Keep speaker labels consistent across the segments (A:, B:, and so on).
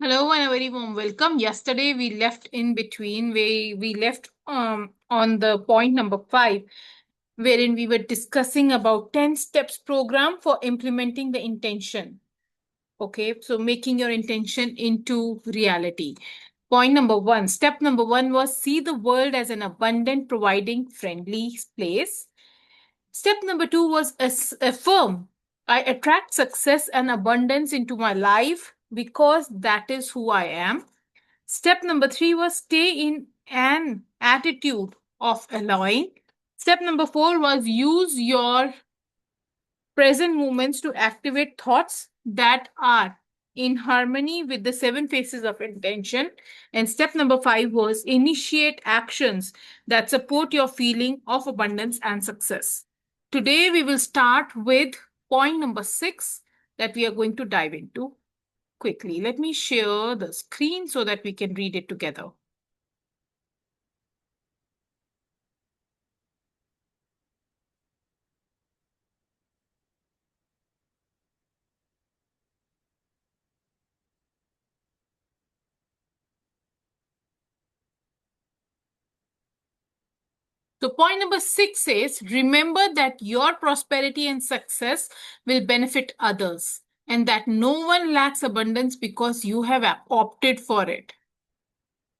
A: Hello and a very warm welcome. Yesterday we left in between. We left on the point number 5, wherein we were discussing about 10 steps program for implementing the intention. Okay, so making your intention into reality. Point number 1, step number 1 was see the world as an abundant, providing, friendly place. Step number 2 was affirm. I attract success and abundance into my life because that is who I am. Step number 3 was stay in an attitude of allowing. Step number 4 was use your present moments to activate thoughts that are in harmony with the 7 phases of intention. And step number 5 was initiate actions that support your feeling of abundance and success. Today, we will start with point number 6 that we are going to dive into quickly. Let me share the screen so that we can read it together. So, point number 6 says remember that your prosperity and success will benefit others and that no one lacks abundance because you have opted for it.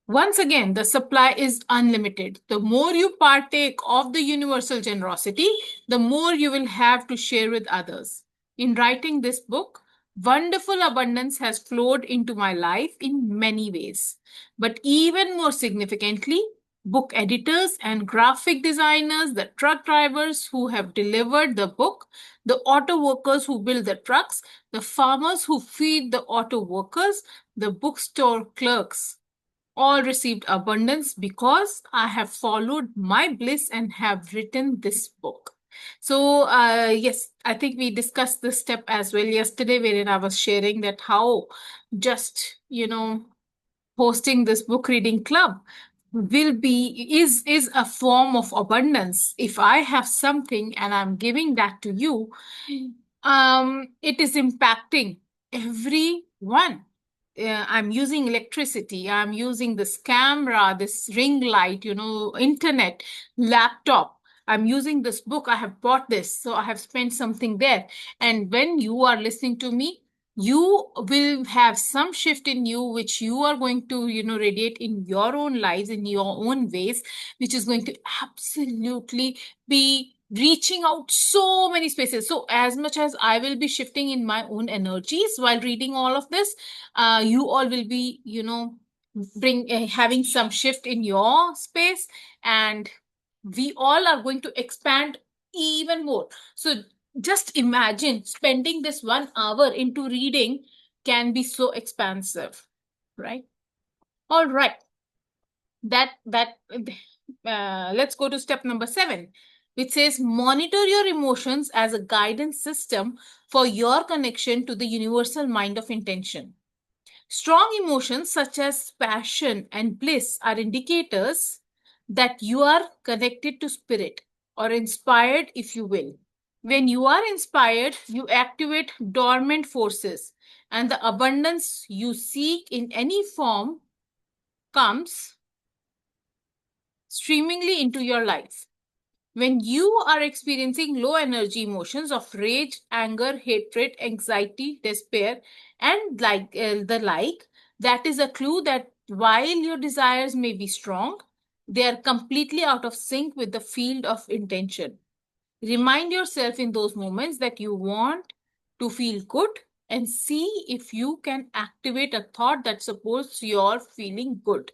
A: Once again, the supply is unlimited. The more you partake of the universal generosity, the more you will have to share with others. In writing this book, wonderful abundance has flowed into my life in many ways. But even more significantly, book editors and graphic designers, the truck drivers who have delivered the book, the auto workers who build the trucks, the farmers who feed the auto workers, the bookstore clerks, all received abundance because I have followed my bliss and have written this book. So, yes, I think we discussed this step as well yesterday, wherein I was sharing that how just, hosting this book reading club is a form of abundance. If I have something and I'm giving that to you, it is impacting everyone. I'm using electricity, I'm using this camera, this ring light, internet, laptop. I'm using this book, I have bought this, so I have spent something there. And when you are listening to me, you will have some shift in you, which you are going to, radiate in your own lives, in your own ways, which is going to absolutely be reaching out so many spaces. So as much as I will be shifting in my own energies while reading all of this, you all will be, bring having some shift in your space, and we all are going to expand even more. So just imagine spending this 1 hour into reading can be so expansive, right? All right. That let's go to step number 7, which says monitor your emotions as a guidance system for your connection to the universal mind of intention. Strong emotions such as passion and bliss are indicators that you are connected to spirit or inspired, if you will. When you are inspired, you activate dormant forces, and the abundance you seek in any form comes streamingly into your life. When you are experiencing low energy emotions of rage, anger, hatred, anxiety, despair, and that is a clue that while your desires may be strong, they are completely out of sync with the field of intention. Remind yourself in those moments that you want to feel good and see if you can activate a thought that supports your feeling good.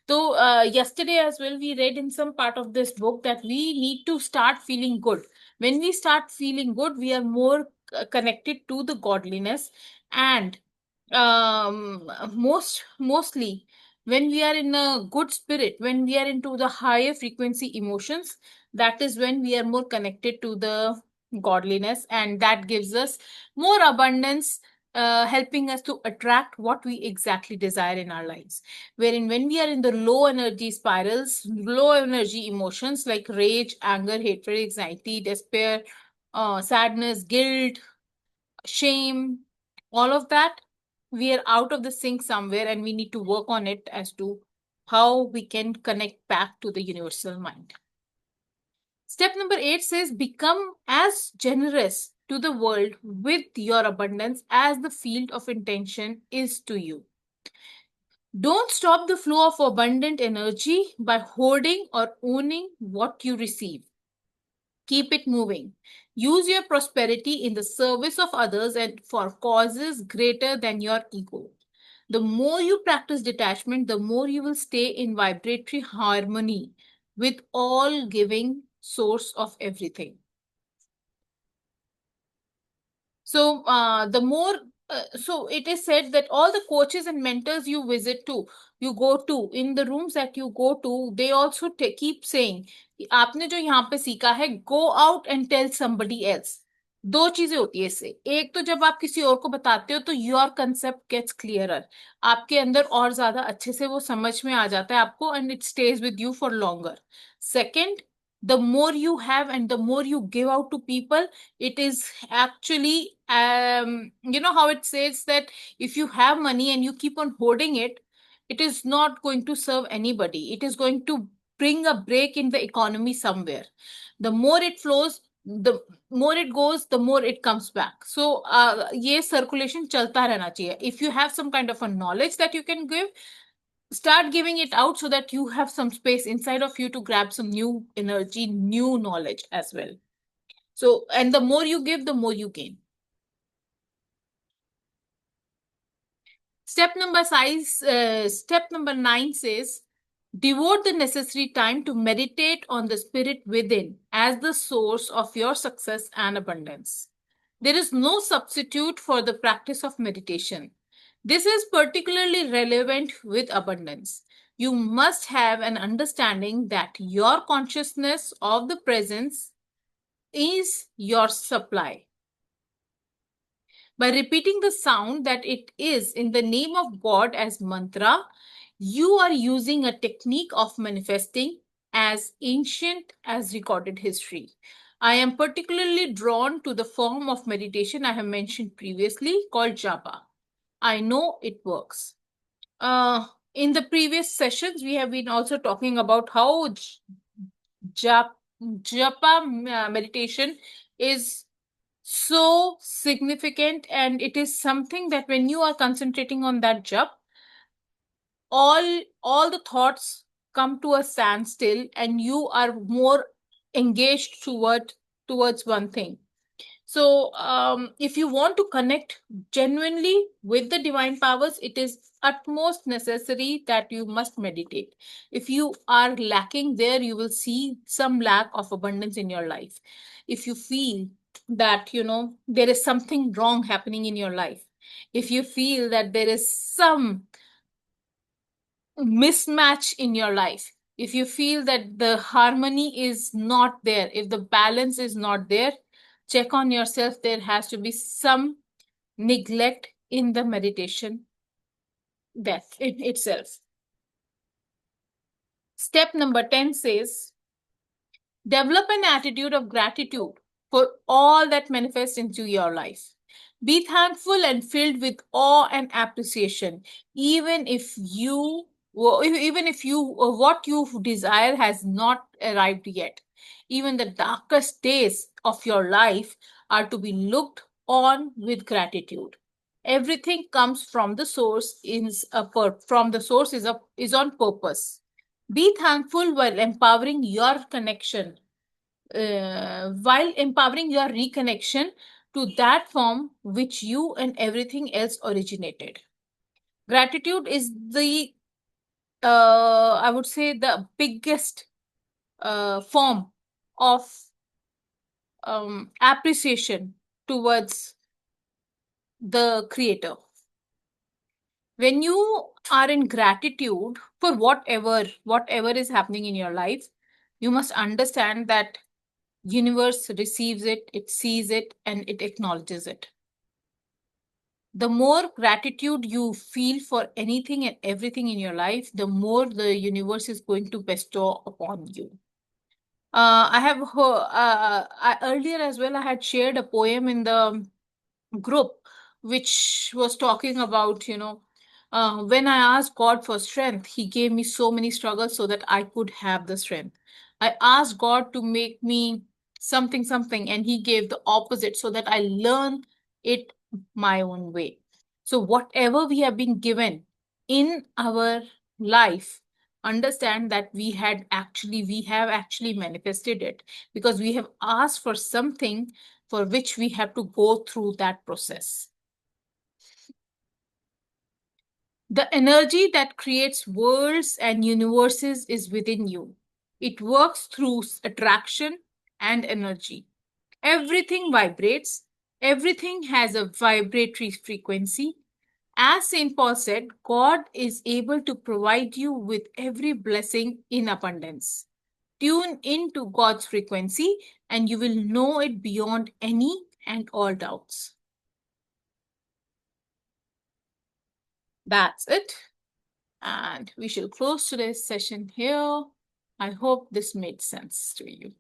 A: So, yesterday as well, we read in some part of this book that we need to start feeling good. When we start feeling good, we are more connected to the godliness, and mostly when we are in a good spirit, when we are into the higher frequency emotions, that is when we are more connected to the godliness, and that gives us more abundance, helping us to attract what we exactly desire in our lives. Wherein when we are in the low energy spirals, low energy emotions like rage, anger, hatred, anxiety, despair, sadness, guilt, shame, all of that, we are out of the sync somewhere, and we need to work on it as to how we can connect back to the universal mind. Step number 8 says become as generous to the world with your abundance as the field of intention is to you. Don't stop the flow of abundant energy by hoarding or owning what you receive. Keep it moving. Use your prosperity in the service of others and for causes greater than your ego. The more you practice detachment, the more you will stay in vibratory harmony with all giving source of everything. So the more so it is said that all the coaches and mentors you visit to, you go to, in the rooms that you go to, they also keep saying आपने जो यहाँ पे सीखा है, go out and tell somebody else. दो चीजें होती है इससे, एक तो जब आप किसी और को बताते हो तो योर कंसेप्ट गेट्स क्लियरर, आपके अंदर और ज्यादा अच्छे से वो समझ में आ जाता है आपको, and it stage with you for longer. Second, the more you have and the more you give out to people, it is actually you know how it says that if you have money and you keep on hoarding it, it is not going to serve anybody. It is going to bring a break in the economy somewhere. The more it flows, the more it goes, the more it comes back. So ye circulation chalta rehna chahiye. If you have some kind of a knowledge that you can give, start giving it out so that you have some space inside of you to grab some new energy, new knowledge as well. So, and the more you give, the more you gain. Step number 9 says, devote the necessary time to meditate on the spirit within as the source of your success and abundance. There is no substitute for the practice of meditation. This is particularly relevant with abundance. You must have an understanding that your consciousness of the presence is your supply. By repeating the sound that it is in the name of God as mantra, you are using a technique of manifesting as ancient as recorded history. I am particularly drawn to the form of meditation I have mentioned previously called japa. I know it works. In the previous sessions, we have been also talking about how japa meditation is so significant, and it is something that when you are concentrating on that jap, all the thoughts come to a standstill and you are more engaged towards one thing. So if you want to connect genuinely with the divine powers, it is utmost necessary that you must meditate. If you are lacking there, you will see some lack of abundance in your life. If you feel that there is something wrong happening in your life, if you feel that there is some mismatch in your life, if you feel that the harmony is not there, if the balance is not there, check on yourself. There has to be some neglect in the meditation that in itself. Step number 10 says, develop an attitude of gratitude for all that manifests into your life. Be thankful and filled with awe and appreciation, even if what you desire has not arrived yet. Even the darkest days of your life are to be looked on with gratitude. Everything comes from the source is on purpose. Be thankful while empowering your reconnection to that form which you and everything else originated. Gratitude is I would say, the biggest form of appreciation towards the creator. When you are in gratitude for whatever is happening in your life, you must understand that universe receives it, it sees it, and it acknowledges it. The more gratitude you feel for anything and everything in your life, the more the universe is going to bestow upon you. Earlier as well, I had shared a poem in the group which was talking about, when I asked God for strength, He gave me so many struggles so that I could have the strength. I asked God to make me something, something, and He gave the opposite so that I learn it my own way. So, whatever we have been given in our life, understand that we have actually manifested it, because we have asked for something for which we have to go through that process. The energy that creates worlds and universes is within you. It works through attraction and energy. Everything vibrates, everything has a vibratory frequency. As St. Paul said, God is able to provide you with every blessing in abundance. Tune into God's frequency and you will know it beyond any and all doubts. That's it. And we shall close today's session here. I hope this made sense to you.